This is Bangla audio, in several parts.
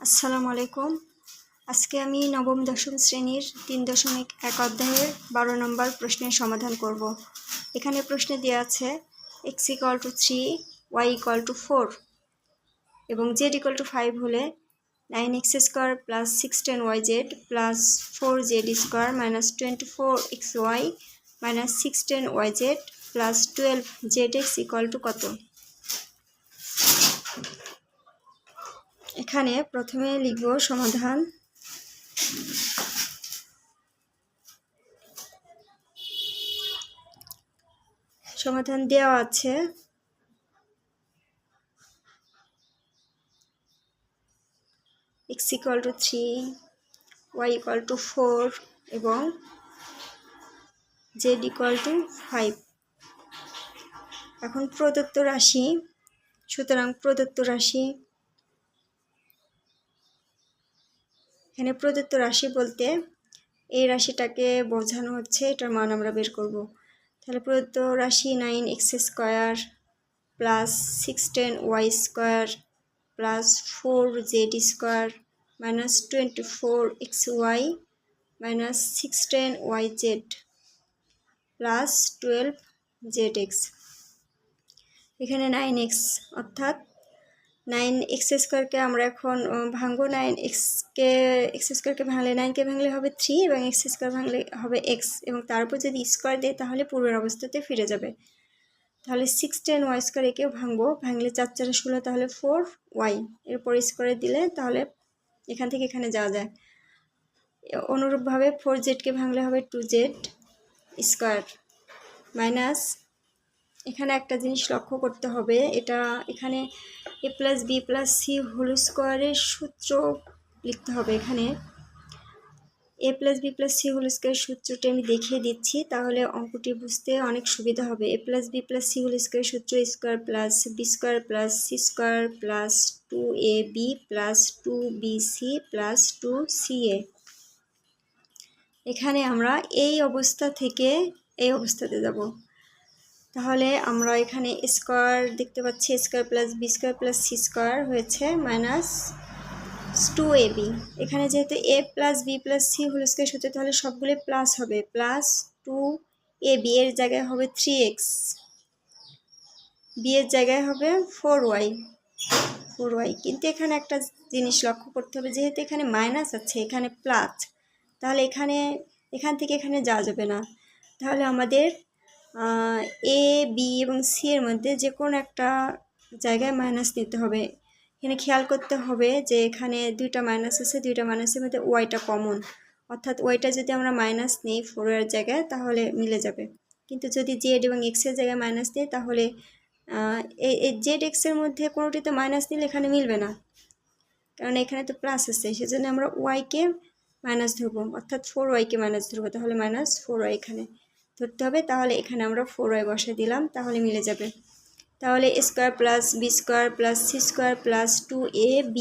আসসালামু আলাইকুম। আজকে আমি নবম দশম শ্রেণীর 3.1 অধ্যায়ের 12 নম্বর প্রশ্নের সমাধান করব। এখানে প্রশ্নে দেওয়া আছে x = 3, y = 4 এবং z = 5 হলে 9x² + 16yz + 4z² - 24xy - 16yz + 12zx = কত? এখানে প্রথমে লিখব সমাধান। সমাধান দেওয়া আছে x = 3, y = 4 এবং z = 5। এখন প্রদত্ত রাশি, সুতরাং প্রদত্ত রাশি, এখানে প্রদত্ত রাশি বলতে এই রাশিটাকে বোঝানো হচ্ছে, এটার মান আমরা বের করব। তাহলে প্রদত্ত রাশি 9x² + 16y² + 4z² - 24xy - 16yz + 12zx। এখানে 9x অর্থাৎ 9x² আমরা এখন ভাঙবো। 9x² ভাঙলে 9কে ভাঙলে হবে 3 এবং x² ভাঙলে হবে x এবং তার উপর যদি স্কোয়ার দেয় তাহলে পূর্বের অবস্থাতে ফিরে যাবে। তাহলে 16y² একেও ভাঙবো, ভাঙলে 4 4 16, তাহলে 4y এরপর স্কোয়ারে দিলে তাহলে এখান থেকে এখানে যাওয়া যায়। অনুরূপভাবে 4zকে ভাঙলে হবে 2z² মাইনাস, এখানে একটা জিনিস লক্ষ্য করতে হবে, এটা এখানে a + b + c হোল স্কোয়ারের সূত্র লিখতে হবে। এখানে a + b + c হোল স্কোয়ারের সূত্রটি আমি দেখিয়ে দিচ্ছি, তাহলে অঙ্কটি বুঝতে অনেক সুবিধা হবে। a + b + c হোল স্কোয়ারের সূত্র a² + b² + c² + 2ab + 2bc + 2ca। এখানে আমরা এই অবস্থা থেকে এই অবস্থাতে যাব। তাহলে আমরা এখানে স্কোয়ার দেখতে পাচ্ছি, a² + b² + c² হয়েছে -2ab। এখানে যেহেতু a + b + c whole square সূত্র, তাহলে সবগুলো প্লাস হবে, +2ab এর জায়গায় হবে 3x, b এর জায়গায় হবে 4y। কিন্তু এখানে একটা জিনিস লক্ষ্য করতে হবে, যেহেতু এখানে মাইনাস আছে এখানে প্লাস, তাহলে এখান থেকে এখানে যাওয়া যাবে না। তাহলে আমাদের a, b এবং c এর মধ্যে যে কোনো একটা জায়গায় মাইনাস নিতে হবে। এখানে খেয়াল করতে হবে যে এখানে দুইটা মাইনাস আছে, দুইটা মাইনাসের মধ্যে ওয়াইটা কমন, অর্থাৎ ওয়াইটা যদি আমরা মাইনাস নিই 4 এর জায়গায় তাহলে মিলে যাবে। কিন্তু যদি জেড এবং এক্স এর জায়গায় মাইনাস নিই তাহলে এই জেড এক্স এর মধ্যে কোনোটিতে মাইনাস নিলে এখানে মিলবে না, কারণ এখানে তো প্লাস আছে। সেজন্য আমরা ওয়াইকে মাইনাস ধরবো, অর্থাৎ 4yকে মাইনাস ধরবো, তাহলে -4y এখানে ধরতে হবে। তাহলে এখানে আমরা 4y বসে দিলাম, তাহলে মিলে যাবে। তাহলে a² + b² + c² + 2ab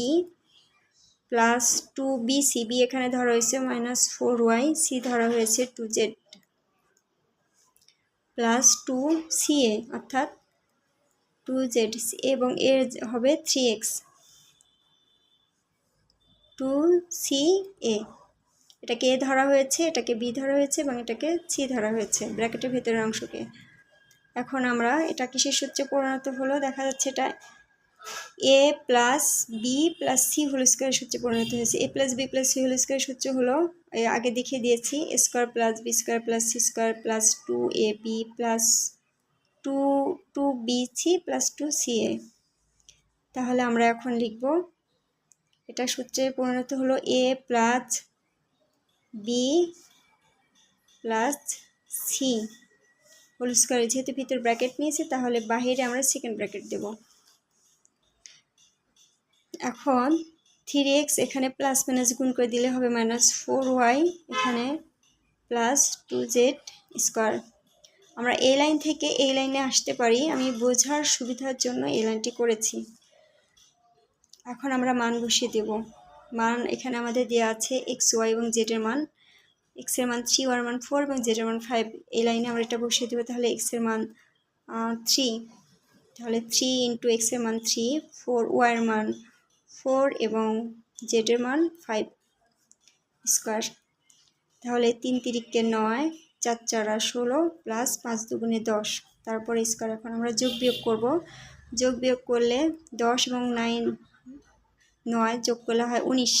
+ 2bc, b এখানে ধরা হয়েছে -4y, c ধরা হয়েছে 2z + 2ca অর্থাৎ 2z এবং এর হবে 3x 2ca। এটাকে a ধরা হয়েছে, এটাকে b ধরা হয়েছে এবং এটাকে c ধরা হয়েছে, ব্র্যাকেটের ভেতরের অংশকে। এখন আমরা এটা কিসের সূত্রে পরিণত হলো দেখা যাচ্ছে, এটা a + b + c হোল স্কোয়ারের সূত্রে পরিণত হয়েছে। a + b + c হোল স্কোয়ারের সূত্র হলো, আগে দেখিয়ে দিয়েছি, a² + b² + c² + 2ab + 2bc + 2ca। তাহলে আমরা এখন লিখব, এটা সূত্রে পরিণত হলো a + b + c whole square. যেহেতু ভিতর ব্র্যাকেট নিয়েছে তাহলে বাহিরে আমরা সেকেন্ড ব্র্যাকেট দেব। এখন 3x এখানে প্লাস মাইনাস গুণ করে দিলে হবে -4y, এখানে +2z²। আমরা এই লাইন থেকে এই লাইনে আসতে পারি, আমি বোঝার সুবিধার জন্য এই লাইনটি করেছি। এখন আমরা মান বসিয়ে দেব। মান এখানে আমাদের দেওয়া আছে x, y এবং z এর মান। x এর মান 3, y এর মান 4 এবং z এর মান 5। এই লাইনে আমরা এটা বসিয়ে দেবো। তাহলে x এর মান 3, তাহলে 3 × x এর মান 3, 4 y এর মান 4 এবং জেডের মান 5 স্কোয়ার। তাহলে 3 তিরিকে 9, 4 4 16 প্লাস 5 দুগুণে 10, তারপরে স্কোয়ার। এখন আমরা যোগ বিয়োগ করব। যোগ বিয়োগ করলে 10 এবং 9 যোগ করলে হয় 19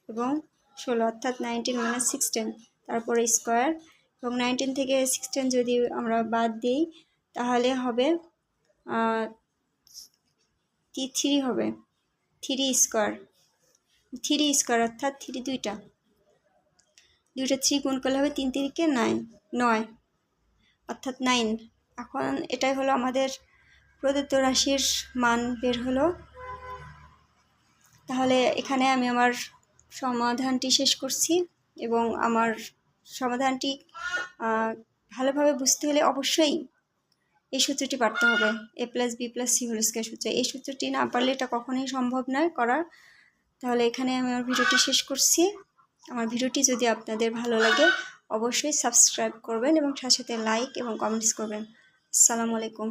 এবং 16, অর্থাৎ 19 মানে 16, তারপরে স্কোয়ার। এবং 19 থেকে 16 যদি আমরা বাদ দিই তাহলে হবে 3 হবে, 3 স্কোয়ার। 3 স্কোয়ার অর্থাৎ 3 দুইটা 3 গুণ করলে হবে 3 তিরিকে 9 অর্থাৎ 9। এখন এটাই হলো আমাদের প্রদত্ত রাশির মান বের হলো। তাহলে এখানে আমি আমার সমাধানটি শেষ করছি এবং আমার সমাধানটি ভালোভাবে বুঝতে হলে অবশ্যই এই সূত্রটি পারতে হবে, a+b+c² সূত্র। এই সূত্রটি না পারলে এটা কখনোই সম্ভব নয় করা। তাহলে এখানে আমি আমার ভিডিওটি শেষ করছি। আমার ভিডিওটি যদি আপনাদের ভালো লাগে অবশ্যই সাবস্ক্রাইব করবেন এবং সাথে সাথে লাইক এবং কমেন্টস করবেন। আসসালামু আলাইকুম।